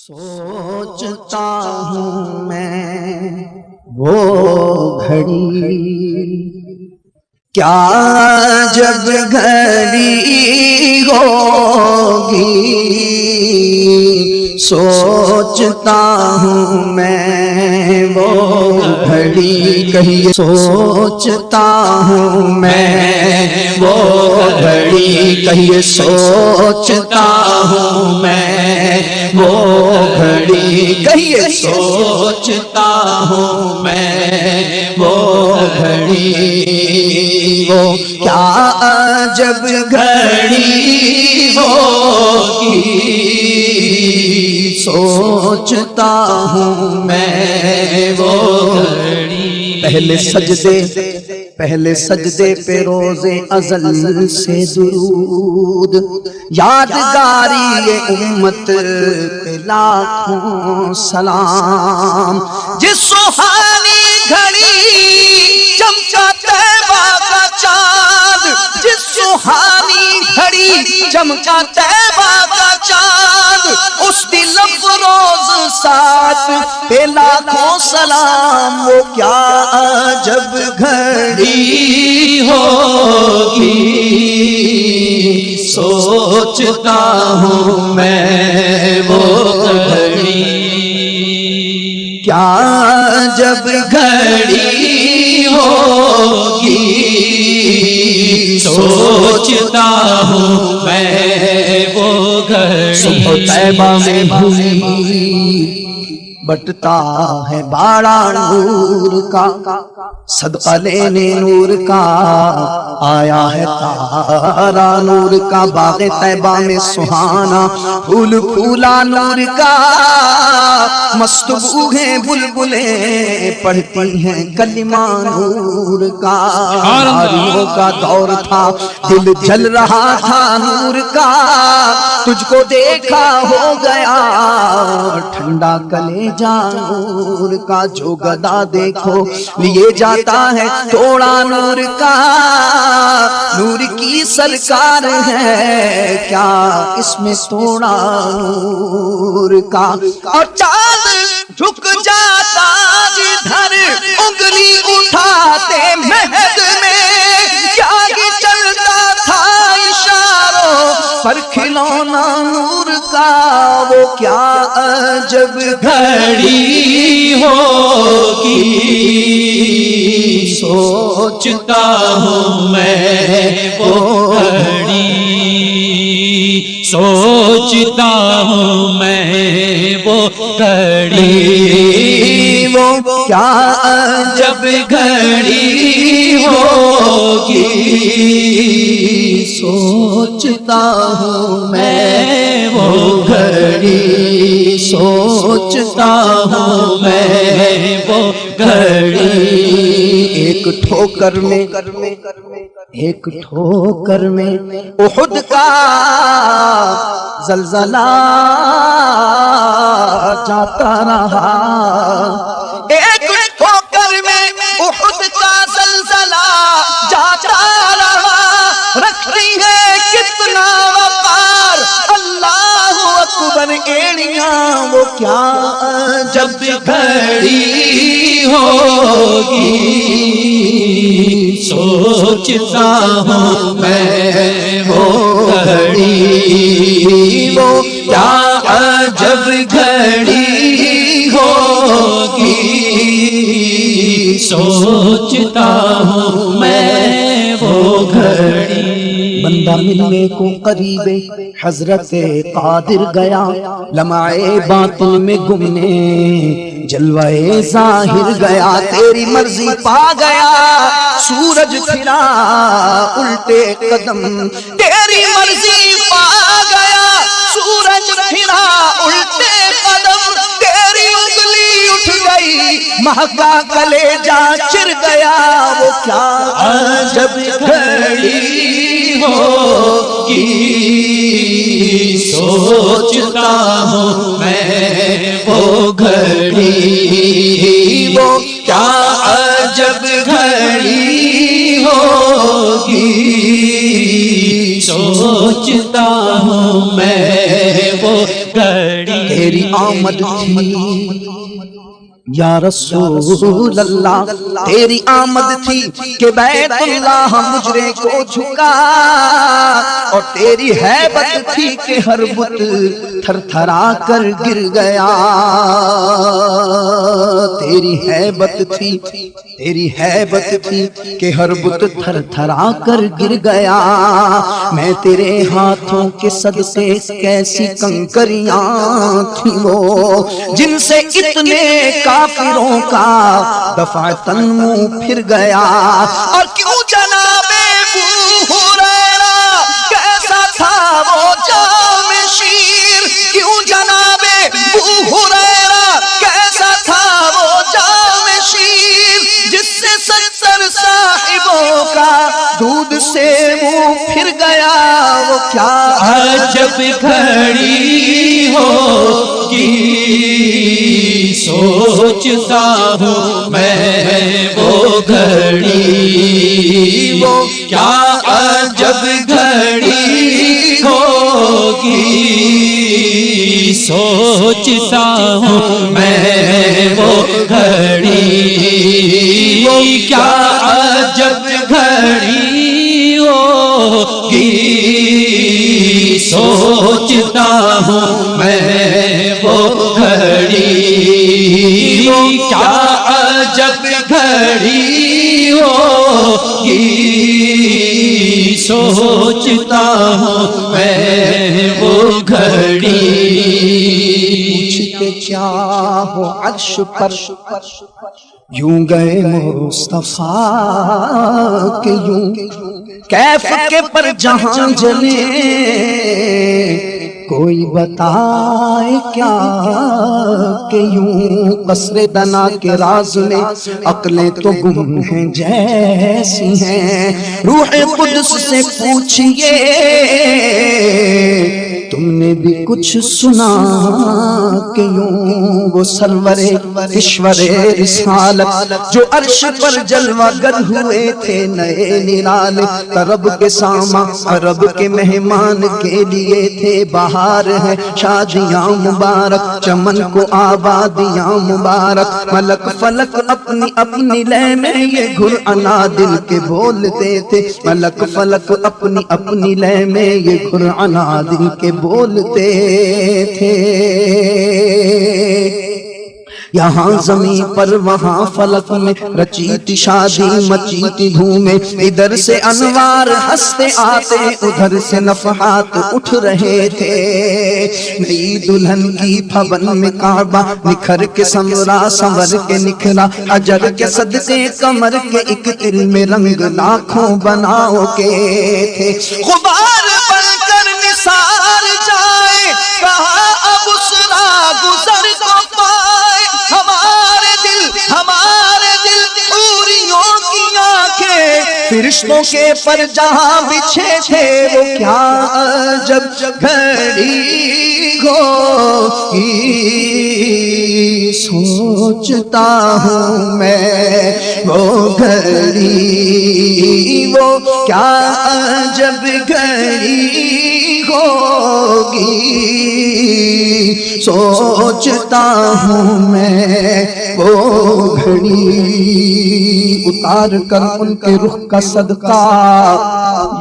سوچتا ہوں میں وہ گھڑی کیا جب گھڑی ہوگی، سوچتا ہوں میں وہ گھڑی، کہیے سوچتا ہوں میں وہ گھڑی، کہیے سوچتا ہوں میں وہ گھڑی، کہیے سوچتا ہوں میں وہ گھڑی، وہ کیا جب گھڑی ہوگی، سوچتا ہوں میں وہ گھڑی۔ پہلے سجدے پہ روز ازل سے درود، یادگاری امت پہ لاکھوں سلام، جس سہانی گھڑی چمکا طیبہ کا چاند، جس سہانی گھڑی چمکا طیبہ کا چاند، اس دل افروز ساتھ پہ لاکھوں سلام، وہ کیا جب گھڑی ہوگی، سوچتا ہوں میں وہ گھڑی، کیا جب گھڑی ہوگی، سوچتا ہوں میں وہ گھڑی۔ صبح طیبہ میں بھولی بٹتا ہے باڑا نور کا، صدقہ لینے نور کا آیا ہے تارا نور کا، باغ طیبہ میں سہانا پھول پھولا نور کا، مست بوہیں بلبلیں پڑھتی ہیں کلمہ نور کا، حاریوں کا دور تھا دل جل رہا تھا نور کا، تجھ کو دیکھا ہو گیا ٹھنڈا کلیجہ نور کا، جو گدا دیکھو لیے جاتا ہے توڑا نور کا، نور کی سرکار ہے کیا اس میں توڑا نور کا، اور چاند جھک جاتا جدھر انگلی اٹھاتے مہد میں، کیا ہی چلتا تھا اشاروں پر کھلونا نور کا، وہ کیا جب گھڑی ہوگی، سوچتا ہوں میں وہ گھڑی، سوچتا ہوں میں وہ گھڑی، وہ کیا جب گھڑی ہوگی، سوچتا ہوں میں وہ گھڑی، سوچتا ہوں میں وہ گھڑی۔ ایک ٹھوکر میں احد کا زلزلہ جاتا رہا، ایک ٹھوکر میں احد کا زلزلہ جاتا رہا، رکھتی ہے کتنا وقار اللہ اکبر ایڑیاں، وہ کیا جب گھڑی ہوگی، سوچتا ہوں میں وہ گھڑی، وہ کیا جب گھڑی ہوگی، سوچتا ہوں میں وہ گھڑی۔ بندہ ملنے کو قریب حضرت قادر گیا، لمعے باطن میں گمنے جلوے ظاہر گیا، تیری مرضی پا گیا سورج پھرا الٹے قدم، تیری مرضی پا گیا سورج پھرا الٹے قدم، تیری انگلی اٹھ گئی مہکا کلیجہ چر گیا، وہ کیا جب گھڑی ہوگی، سوچتا ہوں میں وہ گھڑی، وہ کیا جب گھڑی ہوگی، سوچتا ہوں میں وہ گھڑی۔ تیری آمد تھی یا رسول اللہ، تیری آمد تھی کہ بیت اللہ مجرے کو جھکا، اور تیری ہیبت تھی کہ ہر بت تھر تھرا کر گر گیا، تیری ہیبت تھی، تیری ہیبت تھی کہ ہر بت تھر تھرا کر گر گیا، میں تیرے ہاتھوں کے صدقے کیسی کنکریاں تھی وہ جن سے اتنے کافروں کا دفعتاً منہ پھر گیا۔ اور کیوں جناب ابو ہریرہ کیسا تھا وہ جام شیر، کیوں جناب ابو ہریرہ کیسا تھا وہ جام شیر، جس سے 70 صاحبوں کا دودھ سے منہ پھر گیا، وہ کیا عجب گھڑی ہوگی سوچتا ہوں میں وہ گھڑی، وہ کیا عجب گھڑی ہوگی سوچتا ہوں میں وہ گھڑی، وہ کیا عجب گھڑی ہوگی سوچتا ہوں میں وہ گھڑی، کیا عجب گھڑی ہوگی سوچتا ہوں میں وہ گھڑی۔ پوچھتے کیا ہو عرش پر یوں گئے مصطفیٰ کہ یوں کیف کے پر جہاں جلے، کوئی بتائے کیا کہ یوں قصر دنا کے راز میں عقلیں تو گم ہیں جیسی ہیں، روح قدس سے پوچھئے تم نے بھی کچھ سنا کہ یوں وہ سرور اشور رسالت جو عرش پر جلوہ گر ہوئے تھے نئے نرالے، طرب کے ساما عرب کے مہمان کے لیے تھے، بہار ہے شادیاں مبارک چمن کو آبادیاں مبارک، ملک فلک اپنی اپنی لے میں یہ گھر انا دل کے بولتے تھے، ملک فلک اپنی اپنی لے میں یہ گھر انا دل کے بولتے تھے، یہاں زمین پر وہاں فلک میں رچیتی شادی مچیتی دھومیں، ادھر سے انوار ہنستے آتے ادھر سے نفحات اٹھ رہے تھے، نئی دلہن کی بھون میں کعبہ نکھر کے سنورا سنور کے نکھرا، حجر کے صدقے کمر کے ایک دل میں رنگ لاکھوں بناؤ کے تھے، غبار بن کر نثار جائے کہا اب اسرا گزر کو پائے، ہمارے دل حوریوں کی آنکھیں فرشتوں کے پر جہاں بچھے تھے، وہ کیا عجب گھڑی ہوگی سوچتا ہوں میں وہ گھڑی، وہ کیا عجب گھڑی ہوگی سوچتا ہوں میں وہ گھڑی، اتار کر ان کے رخ کا صدقہ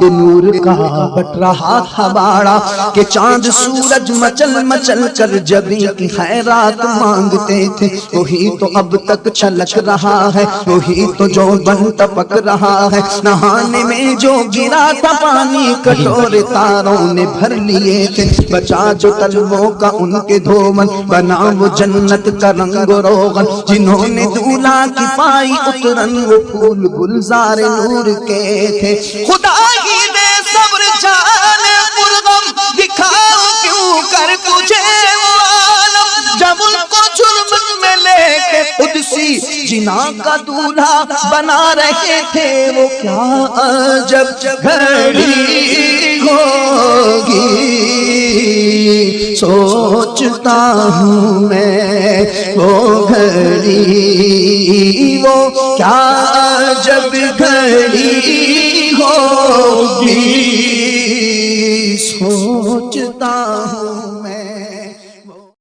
یہ نور کا بٹ رہا تھا باڑا کہ چاند سورج مچل مچل کر جبیں کی خیرات مانگتے تھے، وہی تو اب تک چھلک رہا ہے، وہی تو جو بن ٹپک رہا ہے، نہانے میں جو گرا تھا پانی کٹورے تاروں نے بھر لیے تھے، بچا جو طلبوں کا ان کے دھومن، بنا وہ جنت کا رنگ و روغن، جنہوں نے دولہا کی پائی اترن وہ پھول گلزار نور کے تھے، خدا ہی دے صبر جان پرغم دکھاؤ کیوں کر تجھے وہ عالم، جب ان کو جرم میں لے کے قدسی جنا کا دولہا بنا رہے تھے، وہ کیا عجب گھڑی ہوگی سوچتا ہوں میں وہ گھڑی، وہ کیا عجب گھڑی ہوگی